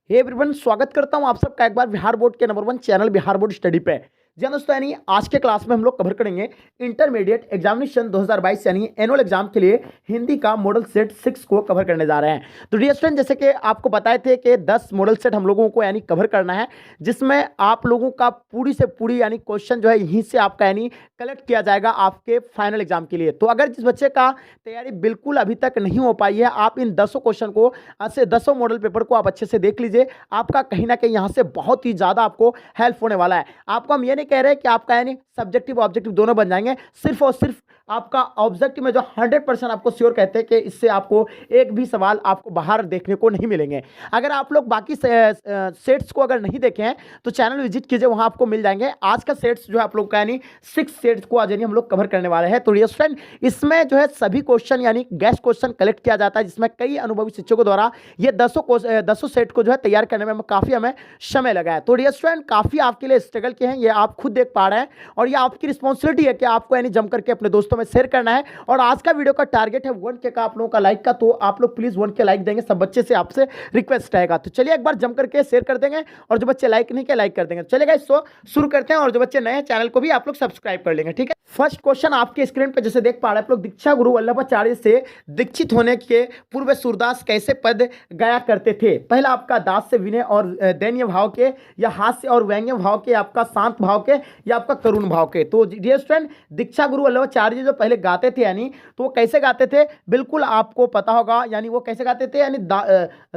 Hey everyone, स्वागत करता हूं आप सबका एक बार बिहार बोर्ड के number 1 channel Bihar board study पे। जी हाँ दोस्तों, यानी आज के क्लास में हम लोग कवर करेंगे इंटरमीडिएट एग्जामिनेशन 2022 यानी एनुअल एग्जाम के लिए हिंदी का मॉडल सेट 6 को कवर करने जा रहे हैं। तो डियर स्टूडेंट, जैसे कि आपको बताए थे कि 10 मॉडल सेट हम लोगों को यानी कवर करना है, जिसमें आप लोगों का पूरी से पूरी यानी क्वेश्चन जो है यहीं से आपका यानी कलेक्ट किया जाएगा आपके फाइनल एग्जाम के लिए। तो अगर जिस बच्चे का तैयारी बिल्कुल अभी तक नहीं हो पाई है, आप इन 10 क्वेश्चन को से 10 मॉडल पेपर को आप अच्छे से देख लीजिए। आपका कहीं ना कहीं यहाँ से बहुत ही ज़्यादा आपको हेल्प होने वाला है। आपको हम ये नहीं कह रहे कि आपका यानी सब्जेक्टिव ऑब्जेक्टिव दोनों बन जाएंगे, सिर्फ और सिर्फ आपका ऑब्जेक्टिव में जो 100% आपको श्योर कहते हैं कि इससे आपको एक भी सवाल आपको बाहर देखने को नहीं मिलेंगे। अगर आप लोग बाकी सेट्स को अगर नहीं देखे हैं तो चैनल विजिट कीजिए, वहां आपको मिल जाएंगे। आज का सेट्स जो है आप लोग का यानी 6 सेट्स को आज यानी हम लोग कवर करने वाले हैं। तो डियर स्टूडेंट, इसमें जो है सभी क्वेश्चन यानी गेस्ट क्वेश्चन कलेक्ट किया जाता है, जिसमें कई अनुभवी शिक्षकों द्वारा ये 10 सेट को जो है तैयार करने में काफी हमें समय लगा है। तो डियर स्टूडेंट, काफी आपके लिए स्ट्रगल किए हैं, ये आप खुद देख पा रहे हैं, और ये आपकी रिस्पॉन्सिबिलिटी है कि आपको यानी जम करके अपने दोस्तों में शेयर करना है। और आज का वीडियो का टारगेट है 1K का, आप लोगों का लाइक का। तो आप लोग प्लीज 1K लाइक देंगे, सब बच्चे से आपसे रिक्वेस्ट रहेगा। तो चलिए एक बार जम करके शेयर कर देंगे, और जो बच्चे लाइक नहीं किया लाइक कर देंगे। चलेगा, इसको शुरू करते हैं, और जो बच्चे नए हैं चैनल को भी आप लोग सब्सक्राइब कर लेंगे, ठीक है। फर्स्ट क्वेश्चन आपके स्क्रीन पे जैसे देख पा रहे हैं आप लोग, दीक्षा गुरु वल्लभाचार्य से दीक्षित होने के पूर्व सूरदास कैसे पद गाया करते थे? पहला आपका दास से विनय और दैन्य भाव के, या हास्य और व्यंग्य भाव के, आपका शांत भाव के, या आपका करुण भाव के। तो डियर स्टूडेंट, दीक्षा गुरु वल्लभाचार्य जी जो पहले गाते थे यानी, तो वो कैसे गाते थे बिल्कुल आपको पता होगा। यानी वो कैसे गाते थे, यानी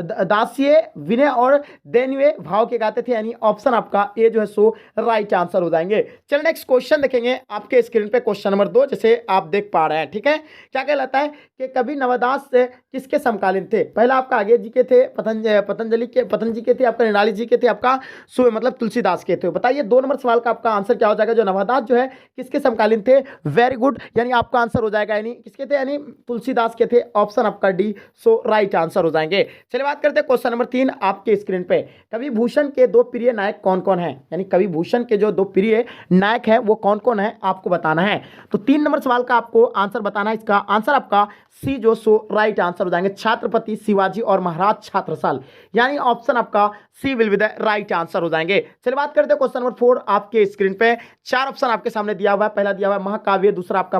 दास्य विनय और दैन्य भाव के गाते थे। यानी ऑप्शन आपका ए जो है सो राइट आंसर हो जाएंगे। चलिए नेक्स्ट क्वेश्चन देखेंगे आपके स्क्रीन पे, क्वेश्चन नंबर 2 जैसे आप देख पा रहे हैं, ठीक है। क्या कहलाता है कि कवि नवदास से किसके समकालीन थे? पहला आपका आगे जी के थे, पतंजलि के थे, आपका निराली जी के थे, आपका मतलब तुलसीदास के थे। बताइए 2 नंबर सवाल का आपका आंसर क्या हो जाएगा? जो नवदास जो है किसके समकालीन थे? वेरी गुड, यानी आपका आंसर हो जाएगा यानी किसके थे, यानी तुलसीदास के थे। ऑप्शन आपका डी सो राइट आंसर हो जाएंगे। चलिए बात करते हैं क्वेश्चन नंबर 3 आपके स्क्रीन पे। कवि भूषण के 2 प्रिय नायक कौन कौन है? यानी कवि भूषण के जो 2 प्रिय नायक है वो कौन कौन है आपको बताना है। तो 3 नंबर सवाल का आपको आंसर बताना है। इसका आंसर आपका सी जो सो राइट आंसर हो जाएंगे, छत्रपति शिवाजी और महाराज छत्रसाल। यानी ऑप्शन आपका C will be the right answer हो जाएंगे। चलिए बात करते हैं क्वेश्चन नंबर 4 आपके स्क्रीन पे। 4 ऑप्शन आपके सामने दिया हुआ है। पहला दिया हुआ है महाकाव्य, दूसरा आपका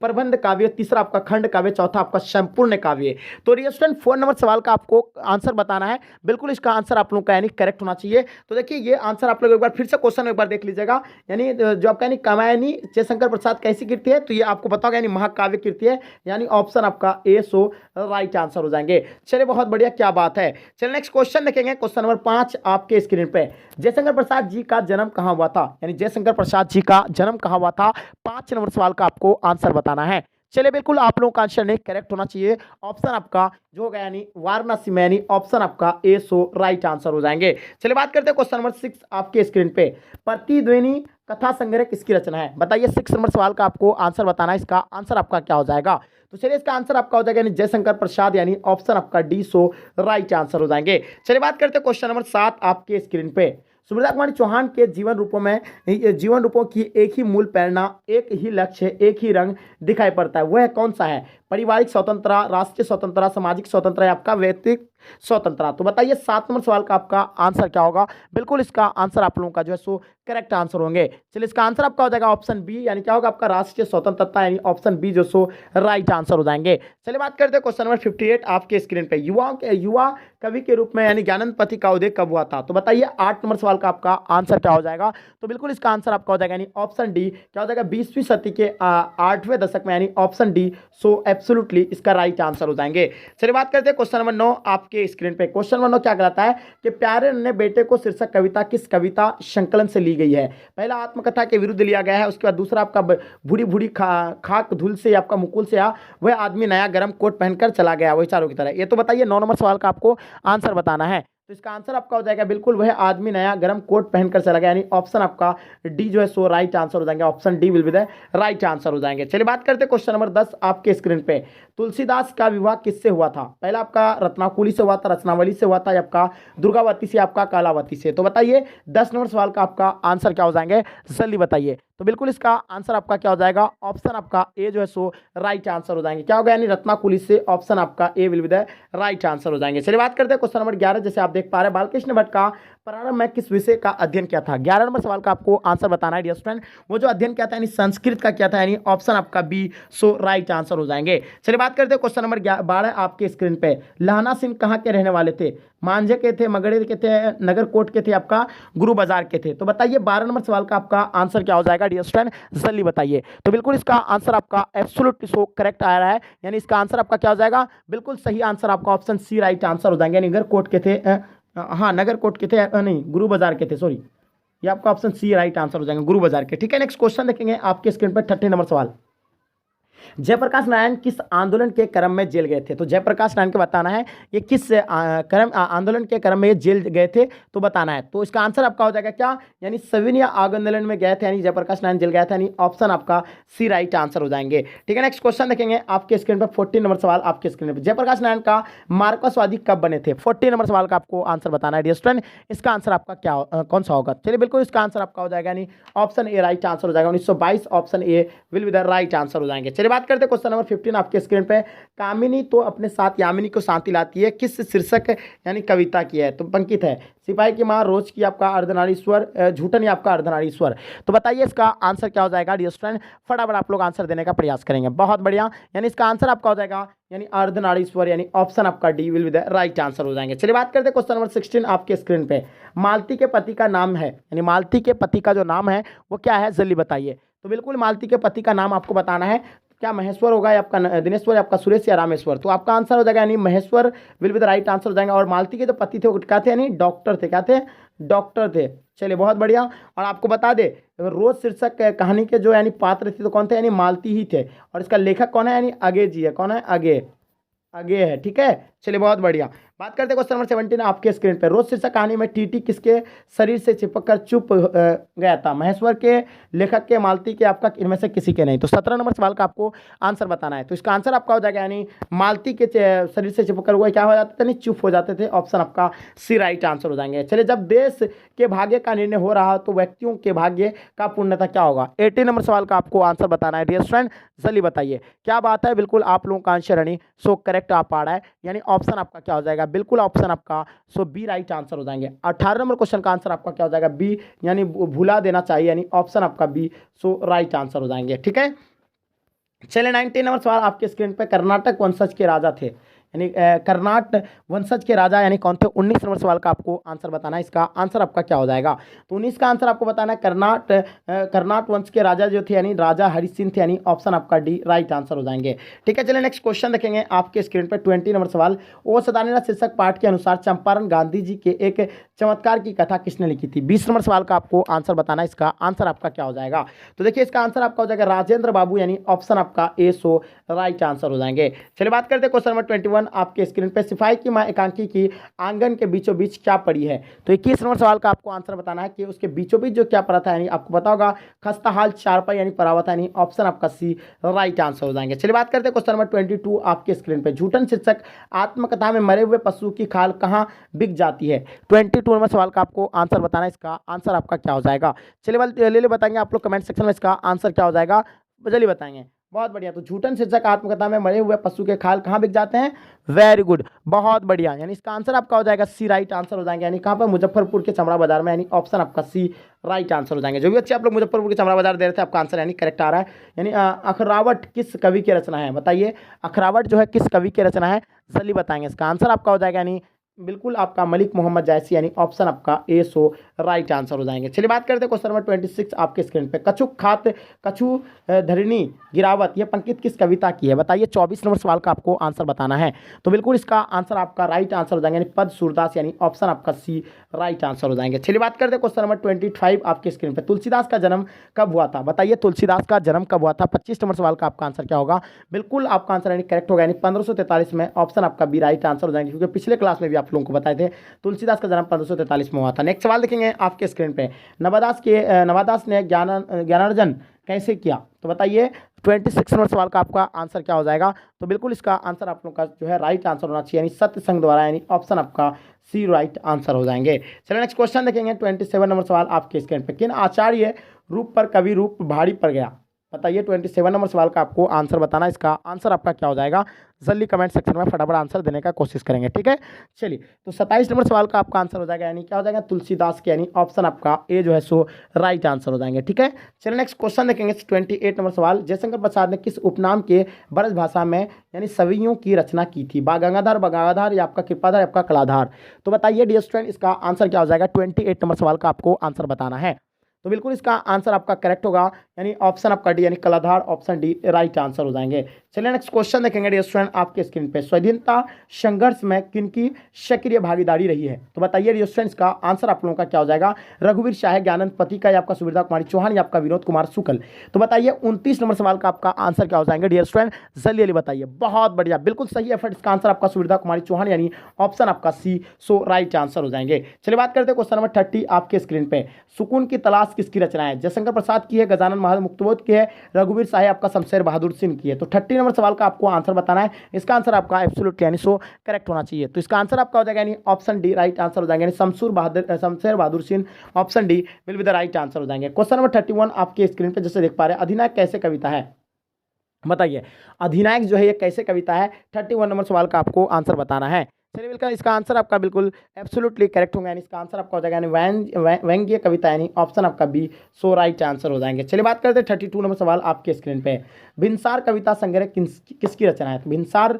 प्रबंध काव्य, तीसरा आपका खंड काव्य, चौथा आपका संपूर्ण काव्य। तो डियर स्टूडेंट, 4 नंबर सवाल का आपको आंसर बताना है। बिल्कुल इसका आंसर आप लोगों का यानी करेक्ट होना चाहिए। तो देखिए ये आंसर आप लोग एक बार फिर से क्वेश्चन एक बार देख लीजिएगा। यानी जो आपका यानी कामायनी जयशंकर प्रसाद कैसी कृति है, तो ये आपको पता होगा यानी महाकाव्य कृति है। यानी ऑप्शन आपका ए सो राइट आंसर हो जाएंगे। चलिए बहुत बढ़िया, क्या बात है। चलिए नेक्स्ट क्वेश्चन देखेंगे, क्वेश्चन नंबर 5 आपके स्क्रीन पे। जयशंकर प्रसाद जी का जन्म कहां हुआ था? यानी जयशंकर प्रसाद जी का जन्म कहां हुआ था? 5 नंबर सवाल का आपको आंसर बताना है। चलिए बिल्कुल आप लोगों का आंसर नहीं करेक्ट होना चाहिए। ऑप्शन आपका जो होगा यानी वाराणसी में, यानी ऑप्शन आपका ए सो राइट आंसर हो जाएंगे। चलिए बात करते हैं क्वेश्चन नंबर 6 आपके स्क्रीन पे। प्रतिध्वनि कथा संग्रह किसकी रचना है? बताइए 6 नंबर सवाल का आपको आंसर बताना है। इसका आंसर आपका क्या हो जाएगा? तो चलिए इसका आंसर आपका हो जाएगा यानी जयशंकर प्रसाद, यानी ऑप्शन आपका डी सो राइट आंसर हो जाएंगे। चलिए बात करते हैं क्वेश्चन नंबर 7 आपके स्क्रीन पे। सुभद्रा कुमारी चौहान के जीवन रूपों की एक ही मूल प्रेरणा, एक ही लक्ष्य, एक ही रंग दिखाई पड़ता है, वह कौन सा है? पारिवारिक स्वतंत्रता, राष्ट्रीय स्वतंत्रता, सामाजिक स्वतंत्रता, आपका व्यक्तिगत स्वतंत्रता। तो बताइए 7 नंबर सवाल का आपका आंसर क्या होगा? बिल्कुल इसका आंसर आप लोगों का जो है सो करेक्ट आंसर होंगे। चलिए इसका आंसर आपका हो जाएगा ऑप्शन बी, यानी क्या होगा आपका राष्ट्रीय स्वतंत्रता, यानी ऑप्शन बी जो सो राइट आंसर हो जाएंगे। चलिए बात करते हैं क्वेश्चन नंबर 58 आपके स्क्रीन पे। युवा कवि के रूप में यानी ज्ञानंद पथी का उदय कब हुआ था? तो बताइए 8 नंबर सवाल का आपका आंसर क्या हो जाएगा? तो बिल्कुल इसका आंसर आपका हो जाएगा यानी ऑप्शन डी, क्या हो जाएगा 20वीं सदी के 8वें दशक में, यानी ऑप्शन डी सो एब्सोल्युटली इसका राइट आंसर हो जाएंगे। चलिए बात करते हैं क्वेश्चन नंबर 9 आपके स्क्रीन पे। क्वेश्चन नंबर 9 क्या कहलाता है कि प्यारे नन्हे बेटे को शीर्षक कविता किस कविता संकलन से ली गई है? पहला आत्मकथा के विरुद्ध लिया गया है, उसके बाद दूसरा आपका भूरी भूरी खाक धूल से, आपका मुकुल से वह आदमी नया गर्म कोट पहनकर चला गया, वही चारों की तरह। ये तो बताइए 9 नंबर सवाल का आपको आंसर बताना है। तो इसका आंसर आपका हो जाएगा बिल्कुल वह आदमी नया गर्म कोट पहनकर चला गया, यानी ऑप्शन आपका डी जो है सो राइट आंसर हो जाएंगे। Option D will be the right answer हो जाएंगे। चलिए बात करते हैं क्वेश्चन नंबर 10 आपके स्क्रीन पे। तुलसीदास का विवाह किससे हुआ था? पहला आपका रत्नाकुली से हुआ था, रचनावली से हुआ था, या आपका दुर्गावती से, आपका कालावती से? तो बताइए 10 नंबर सवाल का आपका आंसर क्या हो जाएंगे, जल्दी बताइए। तो बिल्कुल इसका आंसर आपका क्या हो जाएगा, ऑप्शन आपका ए जो है सो राइट आंसर हो जाएंगे। क्या होगा, यानी रत्नाकुली से, ऑप्शन आपका A will be the right answer हो जाएंगे। चलिए बात करते हैं क्वेश्चन नंबर 11। जैसे आप देख पा रहे हैं, बालकृष्ण भट्ट का प्रारंभ में किस विषय का अध्ययन किया था? 11 नंबर सवाल का आपको आंसर बताना है डियर स्टूडेंट। वो जो अध्ययन किया था यानी संस्कृत का किया था, यानी ऑप्शन आपका बी सो राइट आंसर हो जाएंगे। चलिए बात करते हैं क्वेश्चन नंबर 12 आपके स्क्रीन पे। लहना सिंह कहाँ के रहने वाले थे? मांझे के थे, मगड़े के थे, नगरकोट के थे, आपका गुरु बाजार के थे? तो बताइए 12 नंबर सवाल का आपका आंसर क्या हो जाएगा डियर स्टूडेंट, जल्दी बताइए। तो बिल्कुल इसका आंसर आपका एब्सोल्युटली सो करेक्ट आ रहा है, यानी इसका आंसर आपका क्या हो जाएगा, बिल्कुल सही आंसर आपका ऑप्शन सी राइट आंसर हो जाएंगे। नगरकोट के थे, हाँ नगरकोट के थे, नहीं गुरु बाजार के थे, सॉरी, ये आपका ऑप्शन सी राइट आंसर हो जाएंगे, गुरु बाजार के। ठीक है, नेक्स्ट क्वेश्चन देखेंगे आपके स्क्रीन पर 30 नंबर सवाल। जयप्रकाश नारायण किस आंदोलन के क्रम में जेल गए थे? तो जयप्रकाश नारायण को बताना है ये किस आंदोलन के क्रम में जेल गए थे, तो बताना है। तो इसका आंसर आपका हो जाएगा क्या, यानी सविनय आंदोलन में गए थे, यानी जयप्रकाश नारायण जेल गया था, यानी ऑप्शन आपका सी राइट आंसर हो जाएंगे। ठीक है, नेक्स्ट क्वेश्चन देखेंगे आपके स्क्रीन पर 14 नंबर सवाल आपके स्क्रीन पर। जयप्रकाश नारायण का मार्क्सवादी कब बने थे? 14 नंबर सवाल का आपको आंसर बताना है डियर स्टूडेंट। इसका आंसर आपका क्या कौन सा होगा? चलिए बिल्कुल इसका आंसर आपका हो जाएगा, यानी ऑप्शन ए राइट आंसर हो जाएगा। 1922 option A will be the right answer हो जाएंगे। चलिए बात करते हैं क्वेश्चन नंबर 15 आपके स्क्रीन पे। कामिनी तो अपने साथ यामिनी को शांति लाती है, किस शीर्षक यानी कविता की है? तो पंकित है। सिपाही की मां, रोज की आपका अर्धनारीश्वर, झूठन आपका अर्धनारीश्वर? तो बताइए इसका आंसर क्या हो जाएगा डियर स्टूडेंट, फटाफट आप लोग आंसर देने का प्रयास करेंगे। बहुत बढ़िया, यानी इसका आंसर आपका हो जाएगा यानी अर्धनारीश्वर, यानी ऑप्शन आपका D will be the right answer हो जाएंगे। चलिए बात करते हैं क्वेश्चन नंबर 16 आपके स्क्रीन पे। मालती के पति का नाम है, यानी मालती के पति का जो नाम है वो क्या है, जल्दी बताइए। तो बिल्कुल मालती के पति का नाम आपको बताना है, क्या महेश्वर होगा, या आपका दिनेश्वर, या आपका सुरेश, या रामेश्वर? तो आपका आंसर हो जाएगा यानी Maheshwar will be the right answer हो जाएगा। और मालती के जो पति थे वो क्या थे, यानी डॉक्टर थे, क्या थे, डॉक्टर थे। चलिए बहुत बढ़िया। और आपको बता दे रोज शीर्षक कहानी के जो यानी पात्र थे तो कौन थे, यानी मालती ही थे। और इसका लेखक कौन है, यानी अगे जी है। कौन है, अगे, आगे है। ठीक है, चलिए बहुत बढ़िया। बात करते हैं क्वेश्चन नंबर 17 आपके स्क्रीन पर। रोज शीर्षक कहानी में टीटी किसके शरीर से चिपक कर चुप गया था? महेश्वर के, लेखक के, मालती के, आपका इनमें से किसी के नहीं? तो 17 नंबर सवाल का आपको आंसर बताना है। तो इसका आंसर आपका हो जाएगा यानी मालती के शरीर से चिपक कर वो क्या हो जाते थे, नहीं चुप हो जाते थे। ऑप्शन आपका सी राइट आंसर हो जाएंगे। चलिए जब देश के भाग्य का निर्णय हो रहा तो व्यक्तियों के भाग्य का पूर्णता क्या होगा? 18 नंबर सवाल का आपको आंसर बताना है डियर स्टूडेंट, जल्दी बताइए। क्या बात है, बिल्कुल आप लोगों का आंसर यानी सो करेक्ट आ पा रहा है, यानी ऑप्शन आपका क्या हो जाएगा, बिल्कुल ऑप्शन आपका सो बी राइट आंसर हो जाएंगे। 18 नंबर क्वेश्चन का आंसर आपका क्या हो जाएगा, बी, यानी भुला देना चाहिए, यानी ऑप्शन आपका बी सो राइट आंसर हो जाएंगे। ठीक है, चलिए 19 नंबर सवाल आपके स्क्रीन पे। कर्नाटक वंशज के राजा थे, यानी कर्नाट वंशज के राजा यानी कौन थे? 19 नंबर सवाल का आपको आंसर बताना है। इसका आंसर आपका क्या हो जाएगा? तो 19 का आंसर आपको बताना है कर्नाट वंश के राजा जो थे यानी राजा हरि सिंह थे, यानी ऑप्शन आपका डी राइट आंसर हो जाएंगे। ठीक है, चलिए नेक्स्ट क्वेश्चन देखेंगे आपके स्क्रीन पर। 20 नंबर सवाल। ओ सदानीरा शीर्षक पाठ के अनुसार चंपारण गांधी जी के एक चमत्कार की कथा किसने लिखी थी? 20 नंबर सवाल का आपको आंसर बताना है। इसका आंसर आपका क्या हो जाएगा? तो देखिए इसका आंसर आपका हो जाएगा राजेंद्र बाबू, यानी ऑप्शन आपका ए सो राइट आंसर हो जाएंगे। चलिए बात करते हैं क्वेश्चन नंबर 21 आपके स्क्रीन पे। सिपाही की मां एकांकी की आंगन के बीचों बीच क्या पड़ी है? तो 21 नंबर सवाल का आपको आंसर बताना है कि उसके बीचों बीच जो क्या पड़ा था, यानी आपको पता होगा खस्ताहाल चारपाई यानी पड़ा हुआ था, यानी ऑप्शन आपका सी राइट आंसर हो जाएंगे। चलिए बात करते हैं क्वेश्चन नंबर 22 आपके स्क्रीन पे। झूठन शीर्षक आत्मकथा में मरे हुए पशु की खाल कहाँ बिक जाती है? 22 नंबर सवाल का आपको आंसर बताना है। इसका आंसर आपका क्या हो जाएगा? चलिए ले बताएंगे आप लोग कमेंट सेक्शन में, इसका आंसर क्या हो जाएगा जल्दी बताएंगे। बहुत बढ़िया। तो झूठन शीर्षक आत्मकथा में मरे हुए पशु के खाल कहाँ बिक जाते हैं? वेरी गुड, बहुत बढ़िया। यानी इसका आंसर आपका हो जाएगा सी राइट आंसर हो जाएंगे, यानी कहाँ पर? मुजफ्फरपुर के चमड़ा बाजार में, यानी ऑप्शन आपका सी राइट आंसर हो जाएंगे। जो भी अच्छे आप लोग मुजफ्फरपुर के चमड़ा बाजार दे रहे थे, आपका आंसर यानी करेक्ट आ रहा है। यानी अखरावट किस कवि की रचना है? बताइए अखरावट जो है किस कवि की रचना है, जल्दी बताएंगे। इसका आंसर आपका हो जाएगा यानी बिल्कुल आपका मलिक मोहम्मद जायसी, यानी ऑप्शन आपका ए सो राइट आंसर हो जाएंगे। चलिए बात करते हैं क्वेश्चन नंबर 26 आपके स्क्रीन पे। कछुक खात कछु धरणी गिरावत, यह पंक्ति किस कविता की है? बताइए 24 नंबर सवाल का आपको आंसर बताना है। तो बिल्कुल इसका आंसर आपका राइट आंसर हो जाएंगे, यानी पद सूरदास, यानी ऑप्शन आपका सी राइट आंसर हो जाएंगे। चलिए बात करते हैं क्वेश्चन नंबर 25 आपके स्क्रीन पे। तुलसीदास का जन्म कब हुआ था? बताइए तुलसीदास का जन्म कब हुआ था? 25 नंबर सवाल का आपका आंसर क्या होगा? बिल्कुल आपका आंसर यानी करेक्ट होगा, यानी 1543 में, ऑप्शन आपका बी राइट आंसर हो जाएंगे, क्योंकि पिछले क्लास में भी आप लोगों को बताए थे तुलसीदास का जन्म 1543 में हुआ था। नेक्स्ट सवाल देखेंगे आपके स्क्रीन पे। नवादास ने ज्ञानार्जन कैसे किया? तो बताइए 26 नंबर सवाल का आपका आंसर क्या हो जाएगा? तो बिल्कुल इसका आंसर आप लोग का जो है राइट आंसर होना चाहिए, यानी सत्य संघ द्वारा, यानी ऑप्शन आपका सी राइट आंसर हो जाएंगे। चलिए नेक्स्ट क्वेश्चन देखेंगे। 27 नंबर सवाल आपके स्क्रीन पे। किन आचार्य रूप पर कवि रूप भारी पड़ गया? बताइए। 27 नंबर सवाल का आपको आंसर बताना, इसका आंसर आपका क्या हो जाएगा? जल्दी कमेंट सेक्शन में फटाफट आंसर देने का कोशिश करेंगे, ठीक है। चलिए, तो 27 नंबर सवाल का आपका आंसर हो जाएगा, यानी क्या हो जाएगा? तुलसीदास के, यानी ऑप्शन आपका ए जो है सो राइट आंसर हो जाएंगे, ठीक है। चलिए नेक्स्ट क्वेश्चन देखेंगे। 28 नंबर सवाल। जयशंकर प्रसाद ने किस उपनाम के ब्रज भाषा में यानी सवियों की रचना की थी? गंगाधर या आपका कृपाधार या आपका कलाधार? तो बताइए डियर स्टूडेंट, इसका आंसर क्या हो जाएगा? 28 नंबर सवाल का आपको आंसर बताना है। तो बिल्कुल इसका आंसर आपका करेक्ट होगा, यानी ऑप्शन आपका डी, यानी कलाधार, ऑप्शन डी राइट आंसर हो जाएंगे। चलिए नेक्स्ट क्वेश्चन देखेंगे डियर स्टूडेंट आपके स्क्रीन पे। स्वाधीनता संघर्ष में किनकी सक्रिय भागीदारी रही है? तो बताइए डियर स्टूडेंट, इसका आंसर आप लोगों का क्या हो जाएगा? रघुवीर शाह, ज्ञानंद पथिका या आपका सुविधा कुमारी चौहान या आपका विनोद कुमार शुक्ल? तो बताइए 29 नंबर सवाल का आपका आंसर क्या हो जाएंगे डियर स्टूडेंट? जल्दी जल्दी बताइए। बहुत बढ़िया, बिल्कुल सही एफर्ट। इसका आंसर आपका सुविधा कुमारी चौहान, यानी ऑप्शन आपका सी सो राइट आंसर हो जाएंगे। चलिए बात करते हैं क्वेश्चन नंबर 30 आपके स्क्रीन पे। सुकून की तलाश किसकी रचना है? जयशंकर प्रसाद की है, गजानन महाराज मुक्तबोध की है, रघुवीर शाह आपका शमशेर बहादुर सिंह की है? तो 30 नंबर सवाल का आपको आंसर बताना है। इसका आंसर आपका एब्सोल्युटली यानी सो करेक्ट होना चाहिए। तो इसका आंसर आपका हो जाएगा, यानी ऑप्शन डी राइट आंसर हो जाएगा, यानी Shamsher Bahadur Singh, option D will be the right answer हो जाएंगे। क्वेश्चन नंबर 31 आपके स्क्रीन पे जैसे देख पा रहे हैं। अधिनायक कैसे कविता है? बताइए अधिनायक जो है ये कैसे कविता है? 31 नंबर सवाल का आपको आंसर बताना है। चलिए बिल्कुल इसका आंसर आपका बिल्कुल एब्सोल्युटली करेक्ट होगा, यानी इसका आंसर आपका हो जाएगा, यानी व्यंग्य कविता, यानी ऑप्शन आपका बी सो राइट आंसर हो जाएंगे। चलिए बात करते हैं 32 नंबर सवाल आपके स्क्रीन पे। भिनसार कविता संग्रह किसकी रचना है? तो भिनसार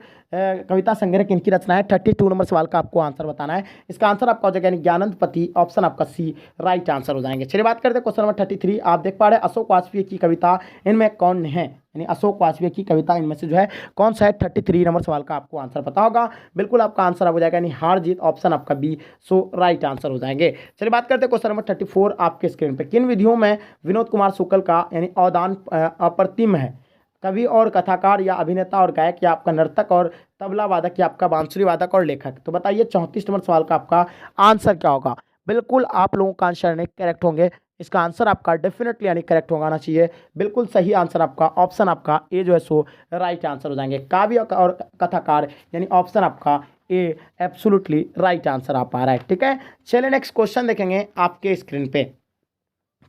कविता संग्रह किनकी रचना है? 32 नंबर सवाल का आपको आंसर बताना है। इसका आंसर आपका हो जाएगा, यानी ज्ञानंद पति, ऑप्शन आपका सी राइट आंसर हो जाएंगे। चलिए बात करते हैं क्वेश्चन नंबर 33 आप देख पा रहे हैं। अशोक वाजपेयी की कविता इनमें कौन है? यानी अशोक वाजपेयी की कविता इनमें से जो है कौन सा है? 33 नंबर सवाल का आपको आंसर पता होगा। बिल्कुल आपका आंसर हो जाएगा, यानी हार जीत, ऑप्शन आपका बी सो राइट आंसर हो जाएंगे। चलिए बात करते हैं क्वेश्चन नंबर 34 आपके स्क्रीन पे। किन विधियों में विनोद कुमार शुक्ल का यानी अवदान अप्रतिम है? कवि और कथाकार या अभिनेता और गायक या आपका नर्तक और तबला वादक या आपका बांसुरी वादक और लेखक? तो बताइए 34 नंबर सवाल का आपका आंसर क्या होगा? बिल्कुल आप लोगों का आंसर नहीं करेक्ट होंगे। इसका आंसर आपका डेफिनेटली यानी करेक्ट होना चाहिए। बिल्कुल सही आंसर आपका ऑप्शन आपका ए जो है सो राइट आंसर हो जाएंगे। काव्य और कथाकार यानी ऑप्शन आपका ए एब्सोल्युटली राइट आंसर आ पा रहा है, ठीक है। चलिए नेक्स्ट क्वेश्चन देखेंगे आपके स्क्रीन पे।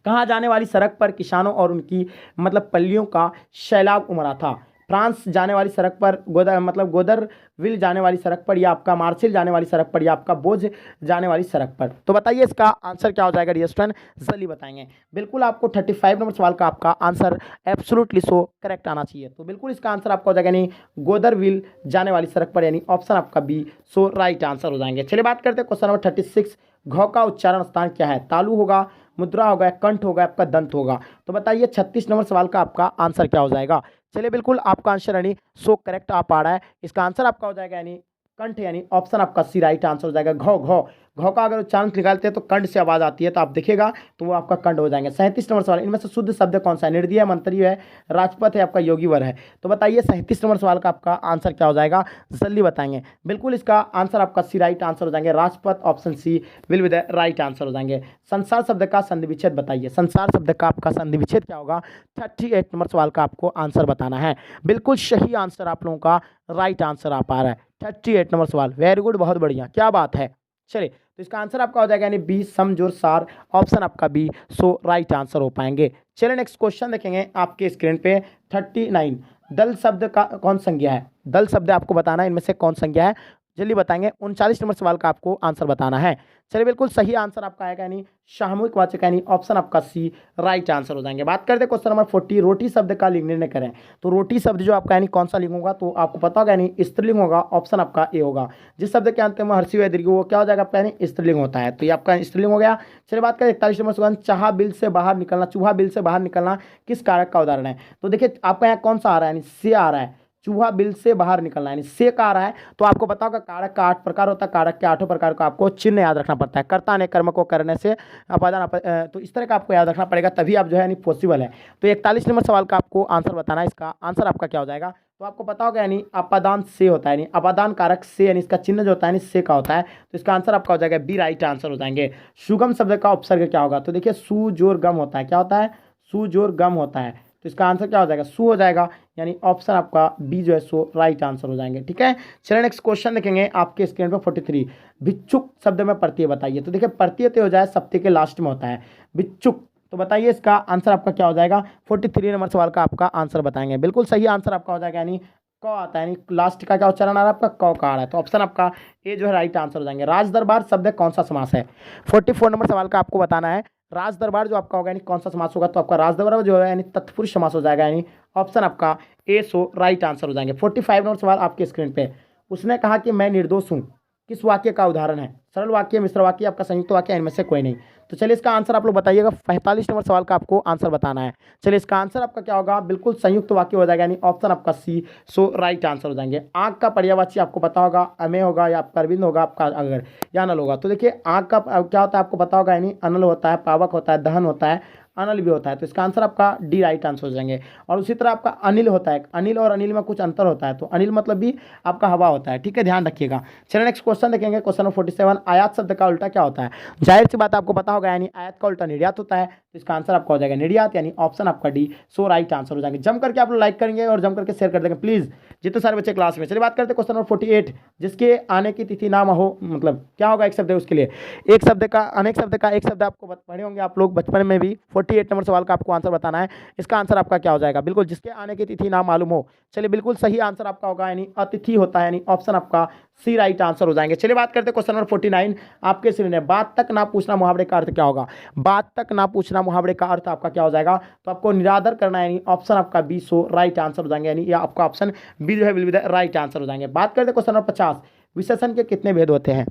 कहाँ जाने वाली सड़क पर किसानों और उनकी मतलब पल्लियों का सैलाब उमड़ा था? फ्रांस जाने वाली सड़क पर, गोदरविल जाने वाली सड़क पर, या आपका मार्सेल जाने वाली सड़क पर, या आपका बोझ जाने वाली सड़क पर? तो बताइए इसका आंसर क्या हो जाएगा डियर स्टूडेंट? जल्दी बताएंगे। बिल्कुल आपको 35 नंबर सवाल का आपका आंसर एब्सोल्युटली सो करेक्ट आना चाहिए। तो बिल्कुल इसका आंसर आपका हो जाएगा, यानी गोदरविल जाने वाली सड़क पर, यानी ऑप्शन आपका बी सो राइट आंसर हो जाएंगे। चलिए बात करते हैं क्वेश्चन नंबर 36। घ का उच्चारण स्थान क्या है? तालु होगा, मुद्रा होगा, कंठ होगा, आपका दंत होगा? तो बताइए 36 नंबर सवाल का आपका आंसर क्या हो जाएगा? चलिए बिल्कुल आपका आंसर यानी सो करेक्ट आ पा रहा है। इसका आंसर आपका हो जाएगा, यानी कंठ, यानी ऑप्शन आपका सी राइट आंसर हो जाएगा। घ का अगर उच्चारण निकालते हैं तो कंठ से आवाज आती है, तो आप देखिएगा तो वो आपका कंठ हो जाएंगे। 37 नंबर सवाल। इनमें से शुद्ध शब्द कौन सा है? निर्दयी है, मंत्री है, राजपथ है, आपका योगीवर है? तो बताइए 37 नंबर सवाल का आपका आंसर क्या हो जाएगा? जल्दी बताएंगे। बिल्कुल इसका आंसर आपका सी राइट आंसर हो जाएंगे। Rajpath, option C will be the right answer हो जाएंगे। संसार शब्द का संधि विच्छेद बताइए। संसार शब्द का आपका संधि विच्छेद क्या होगा? 38 नंबर सवाल का आपको आंसर बताना है। बिल्कुल सही आंसर आप लोगों का राइट आंसर आ पा रहा है। 38 नंबर सवाल, वेरी गुड, बहुत बढ़िया, क्या बात है। चलिए तो इसका आंसर आपका हो जाएगा, यानी बी समझोर सार, ऑप्शन आपका बी सो राइट आंसर हो पाएंगे। चलिए नेक्स्ट क्वेश्चन देखेंगे आपके स्क्रीन पे। 39 दल शब्द का कौन संज्ञा है? दल शब्द आपको बताना है, इनमें से कौन संज्ञा है? जल्दी बताएंगे। 39 नंबर सवाल का आपको आंसर बताना है। चलिए बिल्कुल सही आंसर आपका आएगा, यानी सामूहिक वाचक, यानी ऑप्शन आपका सी राइट आंसर हो जाएंगे। बात करते हैं क्वेश्चन नंबर 40। रोटी शब्द का लिंग निर्णय करें। तो रोटी शब्द जो आपका यानी कौन सा लिंग होगा? तो आपको पता होगा, यानी स्त्रीलिंग होगा, ऑप्शन आपका ए होगा। जिस शब्द के अंत में हर्षी दीर्घ वो क्या हो जाएगा आपका? यानी स्त्रीलिंग होता है, तो ये आपका स्त्रीलिंग हो गया। चलिए बात करें 41 नंबर सवाल। चूहा बिल से बाहर निकलना, चूहा बिल से बाहर निकलना किस कारक का उदाहरण है? तो देखिए आपका यहाँ कौन सा आ रहा है? यानी से आ रहा है। चूहा बिल से बाहर निकलना यानी से का आ रहा है, तो आपको पता होगा कारक का 8 प्रकार होता है। कारक के 8 प्रकार का आपको चिन्ह याद रखना पड़ता है। कर्ता ने कर्म को करने से अपादान तो इस तरह का आपको याद रखना पड़ेगा, तभी आप जो है यानी पॉसिबल है। तो 41 नंबर सवाल का आपको आंसर बताना है। इसका आंसर आपका क्या हो जाएगा? तो आपको पता होगा यानी अपादान से होता है, यानी अपादान कारक से, यानी इसका चिन्ह जो होता है से का होता है। तो इसका आंसर आपका हो जाएगा बी राइट आंसर हो जाएंगे। सुगम शब्द का उपसर्ग क्या होगा? तो देखिए सु जोर गम होता है। क्या होता है? सु जोर गम होता है। तो इसका आंसर क्या हो जाएगा, सू हो जाएगा, यानी ऑप्शन आपका बी जो है सो राइट आंसर हो जाएंगे। ठीक है, चलिए नेक्स्ट क्वेश्चन देखेंगे आपके स्क्रीन पर 43। भिक्षुक शब्द में प्रत्यय बताइए। तो देखिए प्रत्यय तो हो जाए सप्ताह के लास्ट में होता है, भिक्षुक, तो बताइए इसका आंसर आपका क्या हो जाएगा। 43 नंबर सवाल का आपका आंसर बताएंगे। बिल्कुल सही आंसर आपका हो जाएगा, यानी क आता है, यानी लास्ट का क्या उच्चारण आ रहा है आपका, क का आ रहा है। तो ऑप्शन आपका ए जो है राइट आंसर हो जाएंगे। राज दरबार शब्द कौन सा समास है। 44 नंबर सवाल का आपको बताना है, राज दरबार जो आपका होगा यानी कौन सा समास होगा। तो आपका राज दरबार जो है यानी तत्पुरुष समास हो जाएगा, यानी ऑप्शन आपका ए सो राइट आंसर हो जाएंगे। 45 नंबर सवाल आपके स्क्रीन पे, उसने कहा कि मैं निर्दोष हूँ, किस वाक्य का उदाहरण है। सरल वाक्य, मिश्र वाक्य, आपका संयुक्त वाक्य, इनमें से कोई नहीं। तो चलिए इसका आंसर आप लोग बताइएगा। 45 नंबर सवाल का आपको आंसर बताना है। चलिए इसका आंसर आपका क्या होगा, बिल्कुल संयुक्त वाक्य हो जाएगा, यानी ऑप्शन आपका सी सो राइट आंसर हो जाएंगे। आंख का पर्यायवाची आपको पता होगा, अमेय होगा या परविंद होगा आपका अगर, या अनल होगा। तो देखिए आंख का क्या होता है आपको पता होगा, यानी अनल होता है, पावक होता है, दहन होता है, अनल भी होता है। तो इसका आंसर आपका डी राइट आंसर हो जाएंगे। और उसी तरह आपका अनिल होता है, अनिल और अनिल में कुछ अंतर होता है, तो अनिल मतलब भी आपका हवा होता है। ठीक है, ध्यान रखिएगा। चलिए नेक्स्ट क्वेश्चन देखेंगे, क्वेश्चन नंबर 47। आयात शब्द का उल्टा क्या होता है। जाहिर सी बात आपको पता होगा, यानी आयात का उल्टा निर्यात होता है। तो इसका आंसर आपका हो जाएगा निर्यात, यानी ऑप्शन आपका डी सो राइट आंसर हो जाएंगे। जम करके आप लोग लाइक करेंगे और जम करके शेयर कर देंगे प्लीज, जितने सारे बच्चे क्लास में। चलिए बात करते हैं क्वेश्चन नंबर 48। जिसके आने की तिथि नाम हो, मतलब क्या होगा, एक शब्द है उसके लिए एक शब्द का, अनेक शब्द का एक शब्द आपको पढ़े होंगे आप लोग बचपन में भी। 48 नंबर सवाल का आपको आंसर बताना है। इसका आंसर आपका क्या हो जाएगा, बिल्कुल जिसके आने की तिथि नाम मालूम हो। चलिए बिल्कुल सही आंसर आपका होगा, यानी अतिथि होता है, यानी ऑप्शन आपका सी राइट आंसर हो जाएंगे। चलिए बात करते हैं क्वेश्चन नंबर 49 आपके स्क्रीन में। बात तक ना पूछना मुहावरे का अर्थ क्या होगा। बात तक ना पूछना मुहावरे का अर्थ आपका क्या हो जाएगा, तो आपको निरादर करना है, यानी ऑप्शन आपका बी सो राइट आंसर हो जाएंगे, यानी या आपका ऑप्शन बी जो है will be the right answer हो जाएंगे। बात करते हैं क्वेश्चन नंबर 50। विशेषण के कितने भेद होते हैं।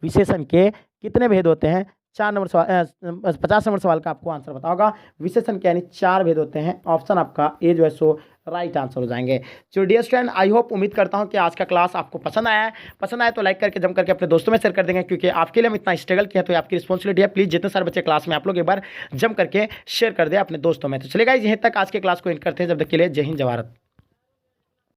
विशेषण के कितने भेद होते हैं। 4 नंबर सवाल 50 नंबर सवाल का आपको आंसर बताओ होगा। विशेषण के यानी 4 भेद होते हैं, ऑप्शन आपका ए जो है सो राइट आंसर हो जाएंगे। तो डियर स्टूडेंट, आई होप, उम्मीद करता हूं कि आज का क्लास आपको पसंद आया है। पसंद आया तो लाइक करके जम करके अपने दोस्तों में शेयर कर देंगे, क्योंकि आपके लिए हम इतना स्ट्रगल किया, तो आपकी रिस्पॉन्सिबिलिटी है। प्लीज जितने सारे बच्चे क्लास में आप लोग एक बार जम करके शेयर कर दे अपने दोस्तों में। तो चलेगा, यहीं तक आज के क्लास को एंड करते हैं। जब तक के लिए जय हिंद जय भारत।